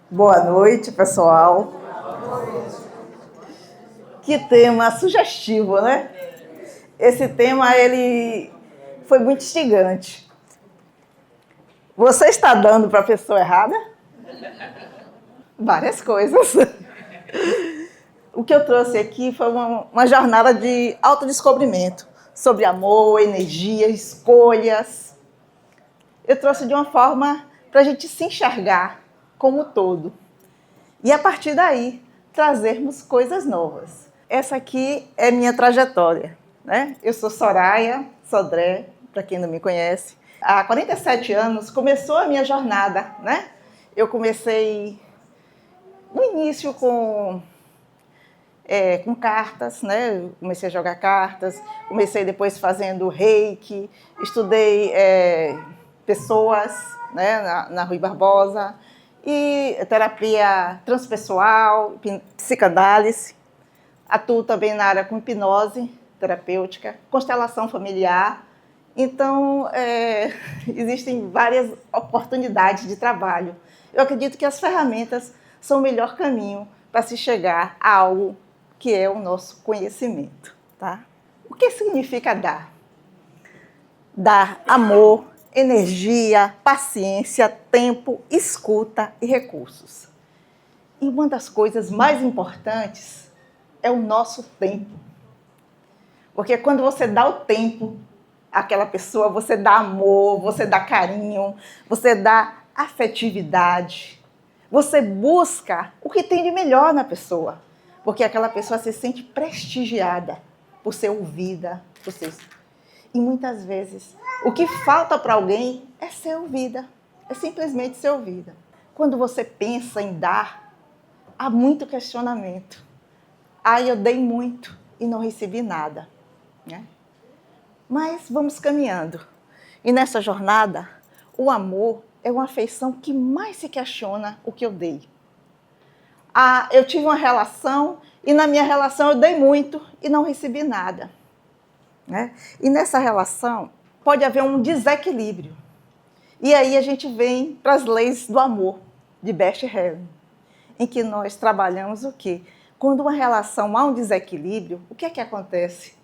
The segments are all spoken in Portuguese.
Boa noite, pessoal. Que tema sugestivo, né? Esse tema, ele foi muito instigante. Você está dando para a pessoa errada? Várias coisas. O que eu trouxe aqui foi uma jornada de autodescobrimento sobre amor, energia, escolhas. Eu trouxe de uma forma para a gente se enxergar como todo. E a partir daí, trazermos coisas novas. Essa aqui é minha trajetória, né? Eu sou Soraya Sodré, para quem não me conhece. Há 47 anos começou a minha jornada, né? Eu comecei no início com cartas, né? Eu comecei a jogar cartas, comecei depois fazendo reiki, estudei pessoas, né? na Rui Barbosa, e terapia transpessoal, psicanálise. Atuo também na área com hipnose terapêutica, constelação familiar. Então, existem várias oportunidades de trabalho. Eu acredito que as ferramentas são o melhor caminho para se chegar a algo que é o nosso conhecimento. Tá? O que significa dar? Dar amor, energia, paciência, tempo, escuta e recursos. E uma das coisas mais importantes é o nosso tempo. Porque quando você dá o tempo àquela pessoa, você dá amor, você dá carinho, você dá afetividade. Você busca o que tem de melhor na pessoa. Porque aquela pessoa se sente prestigiada por ser ouvida. E muitas vezes o que falta para alguém é ser ouvida. É simplesmente ser ouvida. Quando você pensa em dar, há muito questionamento. Eu dei muito e não recebi nada. Né? Mas vamos caminhando. E nessa jornada, o amor é uma afeição que mais se questiona o que eu dei. Eu tive uma relação e na minha relação eu dei muito e não recebi nada. Né? E nessa relação pode haver um desequilíbrio. E aí a gente vem para as leis do amor, de Bert Hellinger, em que nós trabalhamos o quê? Quando uma relação há um desequilíbrio, o que é que acontece?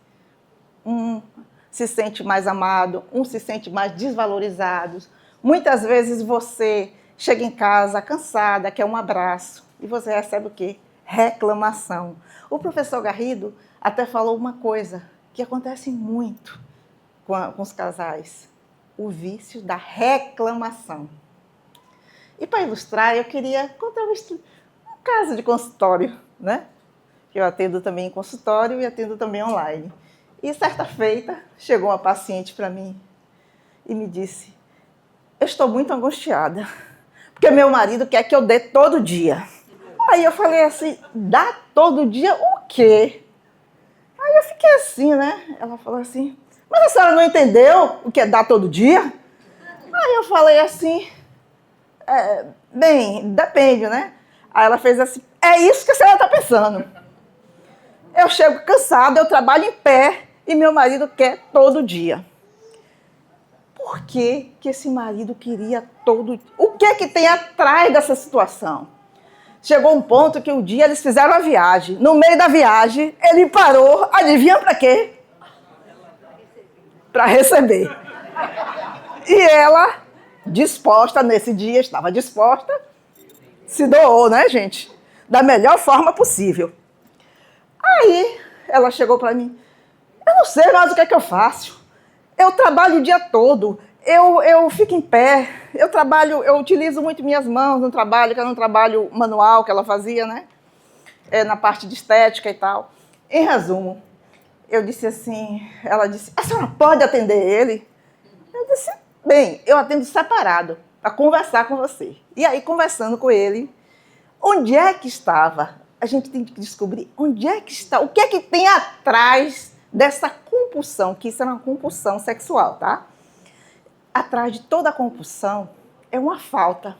Um se sente mais amado, um se sente mais desvalorizado. Muitas vezes você chega em casa cansada, quer um abraço, e você recebe o quê? Reclamação. O professor Garrido até falou uma coisa que acontece muito com os casais: o vício da reclamação. E para ilustrar, eu queria contar um caso de consultório, né? Que eu atendo também em consultório e atendo também online. E certa feita, chegou uma paciente para mim e me disse: eu estou muito angustiada, porque meu marido quer que eu dê todo dia. Aí eu falei assim: dá todo dia o quê? Aí eu fiquei assim, né? Ela falou assim: mas a senhora não entendeu o que é dar todo dia? Aí eu falei assim: bem, depende, né? Aí ela fez assim: é isso que a senhora está pensando. Eu chego cansada, eu trabalho em pé e meu marido quer todo dia. Por que esse marido queria todo dia? O que tem atrás dessa situação? Chegou um ponto que um dia eles fizeram a viagem. No meio da viagem, ele parou, adivinha para quê? Para receber. E ela, disposta nesse dia, estava disposta, se doou, né, gente? Da melhor forma possível. Aí, ela chegou para mim: eu não sei mais o que é que eu faço. Eu trabalho o dia todo, eu fico em pé, eu utilizo muito minhas mãos no trabalho, que era um trabalho manual que ela fazia, né? Na parte de estética e tal. Em resumo, eu disse assim, ela disse: a senhora pode atender ele? Eu disse: bem, eu atendo separado, para conversar com você. E aí, conversando com ele, onde é que estava? A gente tem que descobrir onde é que está, o que é que tem atrás dessa compulsão, que isso é uma compulsão sexual, tá? Atrás de toda a compulsão é uma falta.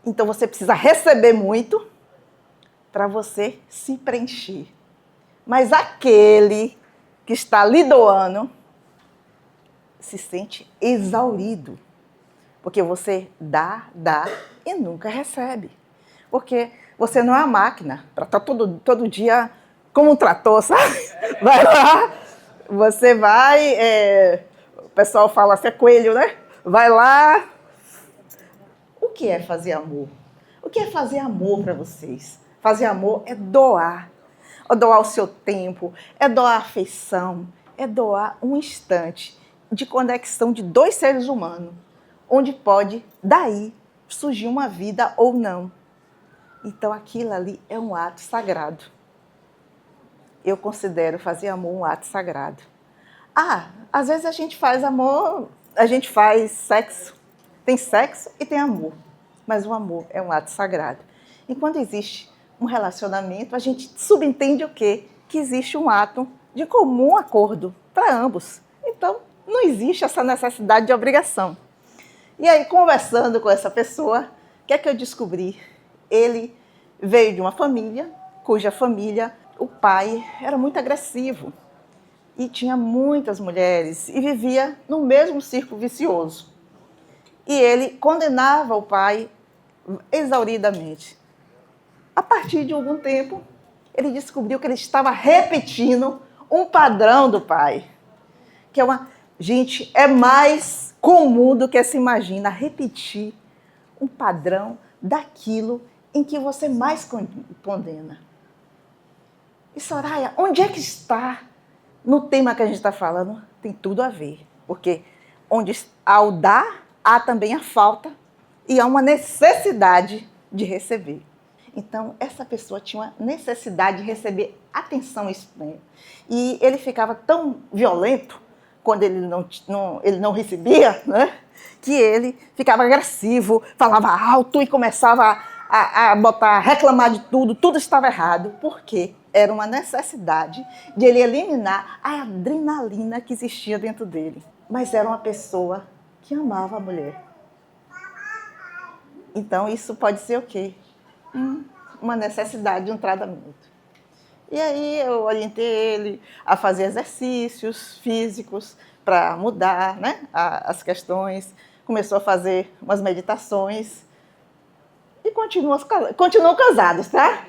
Então você precisa receber muito para você se preencher. Mas aquele que está lhe doando se sente exaurido, porque você dá e nunca recebe. Porque você não é uma máquina para estar todo dia como um trator, sabe? Vai lá, você vai, o pessoal fala assim, é coelho, né? Vai lá. O que é fazer amor? O que é fazer amor para vocês? Fazer amor é doar. É doar o seu tempo, é doar afeição, é doar um instante de conexão de dois seres humanos, onde pode, daí, surgir uma vida ou não. Então, aquilo ali é um ato sagrado. Eu considero fazer amor um ato sagrado. Às vezes a gente faz amor, a gente faz sexo. Tem sexo e tem amor. Mas o amor é um ato sagrado. E quando existe um relacionamento, a gente subentende o quê? Que existe um ato de comum acordo para ambos. Então, não existe essa necessidade de obrigação. E aí, conversando com essa pessoa, o que é que eu descobri? Ele veio de uma família, cuja família, o pai era muito agressivo e tinha muitas mulheres e vivia no mesmo círculo vicioso. E ele condenava o pai exauridamente. A partir de algum tempo, ele descobriu que ele estava repetindo um padrão do pai. Que é Gente, é mais comum do que se imagina repetir um padrão daquilo em que você mais condena. E Soraya, onde é que está no tema que a gente está falando? Tem tudo a ver. Porque ao dar, há também a falta e há uma necessidade de receber. Então, essa pessoa tinha uma necessidade de receber atenção extrema. E ele ficava tão violento quando ele não recebia, né? Que ele ficava agressivo, falava alto e começava a reclamar de tudo estava errado. Por quê? Era uma necessidade de ele eliminar a adrenalina que existia dentro dele. Mas era uma pessoa que amava a mulher. Então, isso pode ser o quê? Uma necessidade de um tratamento. E aí eu orientei ele a fazer exercícios físicos para mudar, né, as questões. Começou a fazer umas meditações e continuam casados, tá?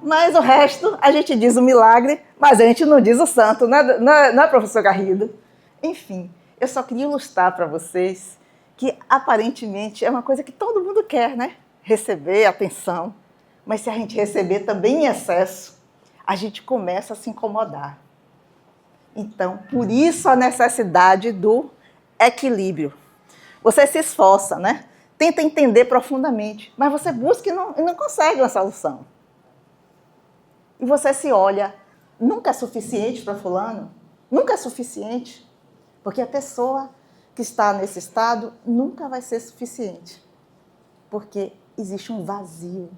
Mas o resto a gente diz o milagre, mas a gente não diz o santo, não é, professor Garrido? Enfim, eu só queria ilustrar para vocês que aparentemente é uma coisa que todo mundo quer, né? Receber atenção. Mas se a gente receber também em excesso, a gente começa a se incomodar. Então, por isso a necessidade do equilíbrio. Você se esforça, né? Tenta entender profundamente, mas você busca e não consegue uma solução. E você se olha, nunca é suficiente para fulano? Nunca é suficiente. Porque a pessoa que está nesse estado nunca vai ser suficiente. Porque existe um vazio,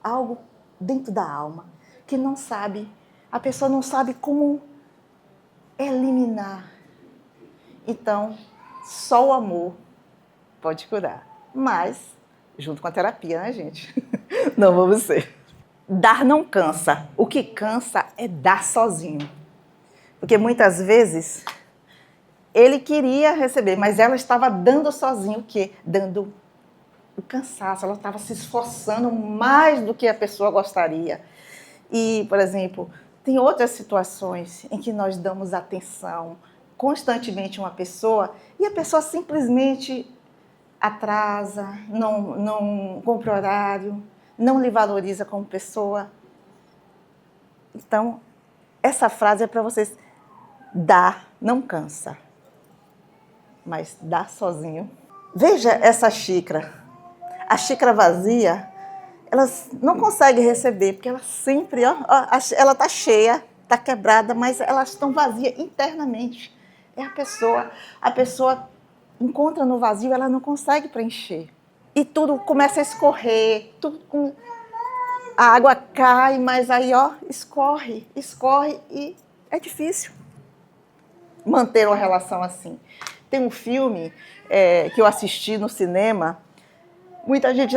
algo dentro da alma, que não sabe, a pessoa não sabe como eliminar. Então, só o amor pode curar. Mas, junto com a terapia, né, gente? Não vamos ser. Dar não cansa. O que cansa é dar sozinho. Porque muitas vezes ele queria receber, mas ela estava dando sozinho o quê? Dando o cansaço, ela estava se esforçando mais do que a pessoa gostaria. E, por exemplo, tem outras situações em que nós damos atenção constantemente a uma pessoa e a pessoa simplesmente atrasa, não cumpre horário, não lhe valoriza como pessoa. Então, essa frase é para vocês. Dar não cansa, mas dar sozinho. Veja essa xícara. A xícara vazia, elas não conseguem receber, porque ela sempre, ela está cheia, está quebrada, mas elas estão vazias internamente. É a pessoa encontra no vazio, ela não consegue preencher. E tudo começa a escorrer, a água cai, mas aí escorre e é difícil manter uma relação assim. Tem um filme que eu assisti no cinema, muita gente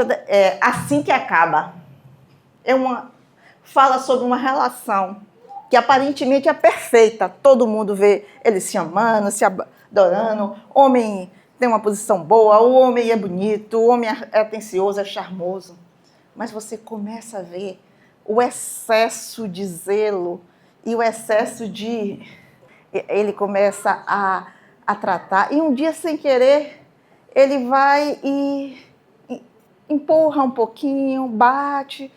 Assim que Acaba. Fala sobre uma relação que aparentemente é perfeita. Todo mundo vê eles se amando, se adorando. O homem tem uma posição boa, o homem é bonito, o homem é atencioso, é charmoso. mas você começa a ver o excesso de zelo e o excesso de... Ele começa a tratar, e um dia, sem querer, ele vai e empurra um pouquinho, bate.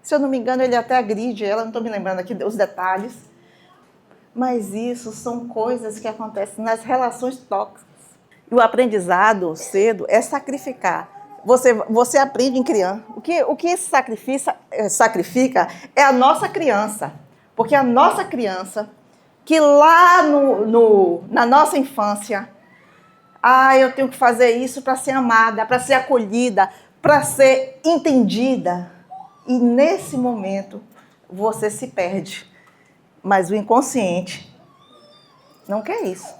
Se eu não me engano, ele até agride ela, não estou me lembrando aqui os detalhes. Mas isso são coisas que acontecem nas relações tóxicas. E o aprendizado cedo é sacrificar. Você aprende em criança. O que sacrifica é a nossa criança. Porque a nossa criança, que lá na nossa infância, eu tenho que fazer isso para ser amada, para ser acolhida, para ser entendida. E nesse momento, você se perde. Mas o inconsciente não quer isso.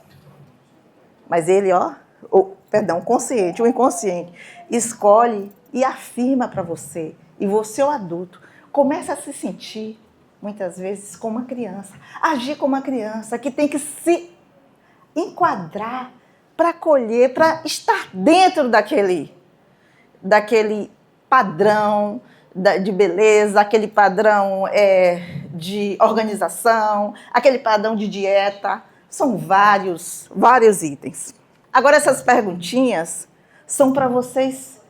Mas ele, o inconsciente escolhe e afirma para você. E você, o adulto, começa a se sentir, muitas vezes, como uma criança. Agir como uma criança que tem que se enquadrar para acolher, para estar dentro daquele padrão de beleza, aquele padrão de organização, aquele padrão de dieta. São vários itens. Agora, essas perguntinhas são para vocês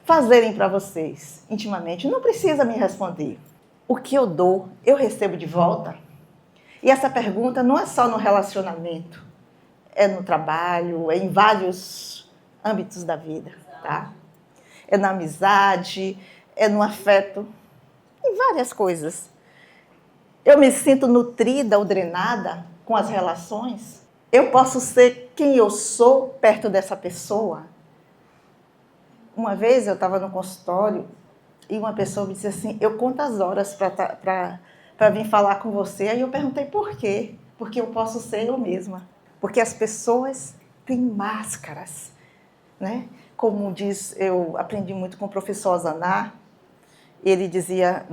fazerem para vocês intimamente. Não precisa me responder. O que eu dou, eu recebo de volta? E essa pergunta não é só no relacionamento, é no trabalho, é em vários âmbitos da vida, tá? É na amizade, é no afeto, em várias coisas. Eu me sinto nutrida ou drenada com as relações? Eu posso ser quem eu sou perto dessa pessoa? Uma vez eu estava no consultório e uma pessoa me disse assim, eu conto as horas para vir falar com você. Aí eu perguntei por quê? Porque eu posso ser eu mesma. Porque as pessoas têm máscaras, né? Como diz, eu aprendi muito com o professor Zanar, ele dizia,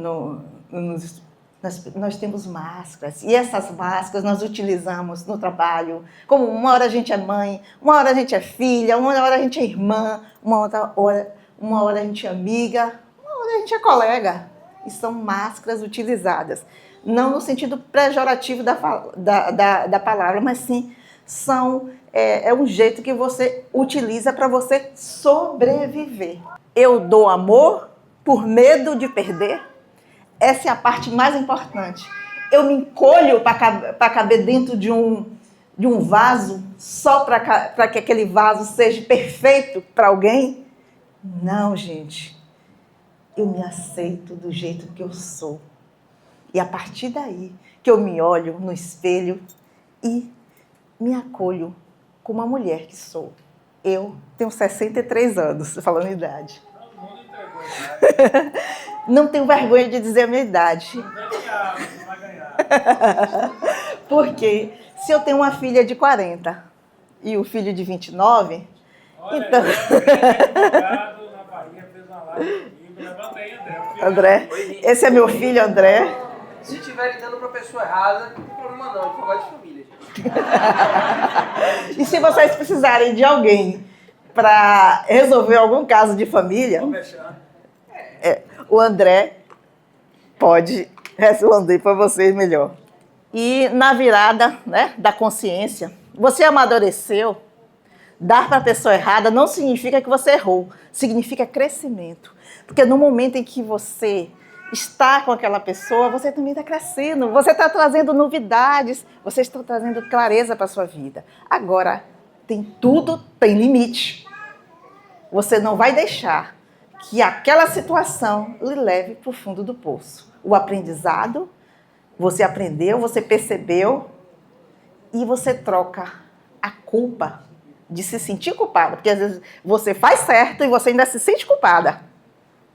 nós temos máscaras, e essas máscaras nós utilizamos no trabalho, como uma hora a gente é mãe, uma hora a gente é filha, uma hora a gente é irmã, uma hora a gente é amiga, uma hora a gente é colega. E são máscaras utilizadas, não no sentido pejorativo da palavra, mas sim é um jeito que você utiliza para você sobreviver. Eu dou amor por medo de perder? Essa é a parte mais importante. Eu me encolho para caber dentro de um vaso só para que aquele vaso seja perfeito para alguém? Não, gente. Eu me aceito do jeito que eu sou. E a partir daí que eu me olho no espelho e me acolho como a mulher que sou. Eu tenho 63 anos, falando em idade. Não tenho vergonha de dizer a minha idade. Não vai ganhar. Porque se eu tenho uma filha de 40 e o filho de 29, olha, então... na Bahia fez uma live comigo. Levanta aí, André. Esse é meu filho, André. Se estiver lidando para a pessoa errada, não tem problema não, a gente fala de família. E se vocês precisarem de alguém para resolver algum caso de família, o André pode responder para vocês melhor. E na virada, né, da consciência, você amadureceu. Dar para a pessoa errada não significa que você errou, significa crescimento. Porque no momento em que você está com aquela pessoa, você também está crescendo, você está trazendo novidades, você está trazendo clareza para a sua vida. Agora, tudo tem limite. Você não vai deixar que aquela situação lhe leve para o fundo do poço. O aprendizado, você aprendeu, você percebeu e você troca a culpa de se sentir culpada, porque às vezes você faz certo e você ainda se sente culpada.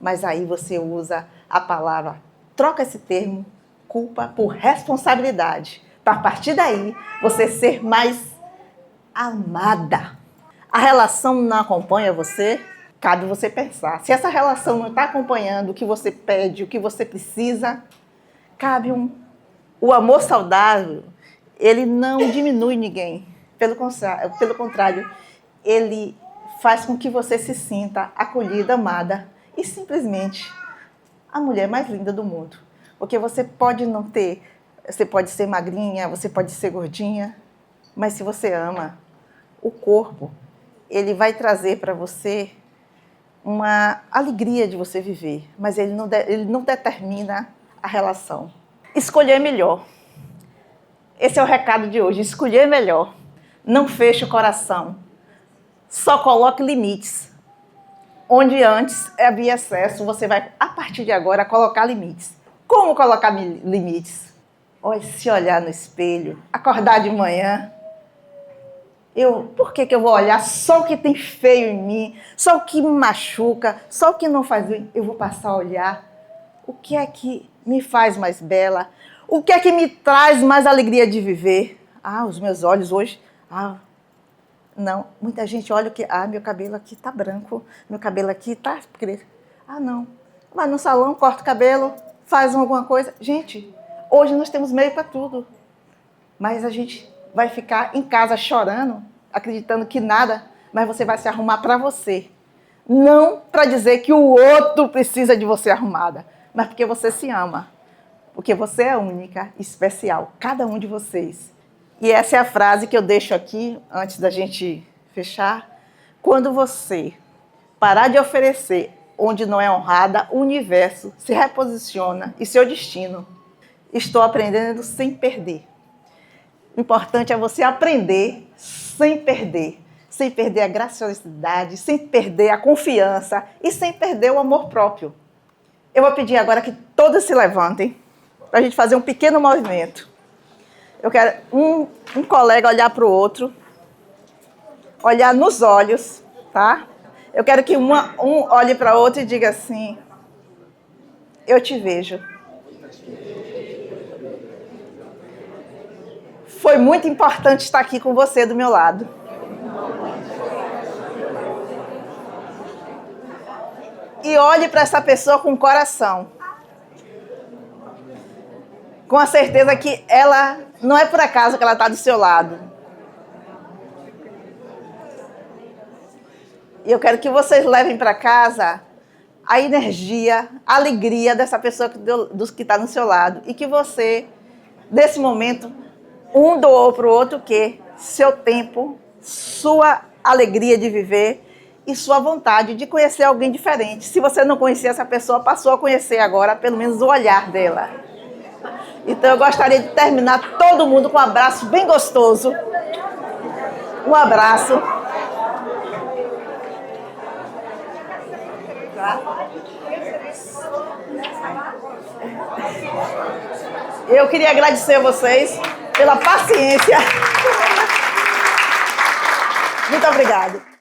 Mas aí você usa a palavra, troca esse termo, culpa, por responsabilidade. Para a partir daí, você ser mais amada. A relação não acompanha você? Cabe você pensar. Se essa relação não está acompanhando o que você pede, o que você precisa, cabe o amor saudável, ele não diminui ninguém. Pelo contrário, ele faz com que você se sinta acolhida, amada, e simplesmente a mulher mais linda do mundo. Porque você pode não ter, você pode ser magrinha, você pode ser gordinha, mas se você ama o corpo, ele vai trazer para você uma alegria de você viver, mas ele não determina a relação. Escolher melhor. Esse é o recado de hoje, escolher melhor. Não feche o coração, só coloque limites. Onde antes havia excesso, você vai, a partir de agora, colocar limites. Como colocar limites? Olha, se olhar no espelho, acordar de manhã, por que eu vou olhar só o que tem feio em mim, só o que me machuca, só o que não faz bem? Eu vou passar a olhar o que é que me faz mais bela, o que é que me traz mais alegria de viver. Os meus olhos hoje, não, muita gente olha que, meu cabelo aqui tá branco, meu cabelo aqui tá... não, vai no salão, corta o cabelo, faz alguma coisa. Gente, hoje nós temos meio para tudo, mas a gente vai ficar em casa chorando, acreditando que nada, mas você vai se arrumar para você. Não para dizer que o outro precisa de você arrumada, mas porque você se ama. Porque você é única, especial, cada um de vocês. E essa é a frase que eu deixo aqui, antes da gente fechar. Quando você parar de oferecer onde não é honrada, o universo se reposiciona e seu destino. Estou aprendendo sem perder. O importante é você aprender sem perder a graciosidade, sem perder a confiança e sem perder o amor próprio. Eu vou pedir agora que todos se levantem para a gente fazer um pequeno movimento. Eu quero um colega olhar para o outro, olhar nos olhos, tá? Eu quero que um olhe para o outro e diga assim: eu te vejo. Foi muito importante estar aqui com você do meu lado. E olhe para essa pessoa com o coração. Com a certeza que ela não é por acaso que ela está do seu lado. E eu quero que vocês levem para casa a energia, a alegria dessa pessoa que está no seu lado. E que você, nesse momento, um doou para o outro o quê? Seu tempo, sua alegria de viver e sua vontade de conhecer alguém diferente. Se você não conhecia essa pessoa, passou a conhecer agora, pelo menos o olhar dela. Então eu gostaria de terminar todo mundo com um abraço bem gostoso. Um abraço. Eu queria agradecer a vocês pela paciência. Muito obrigada.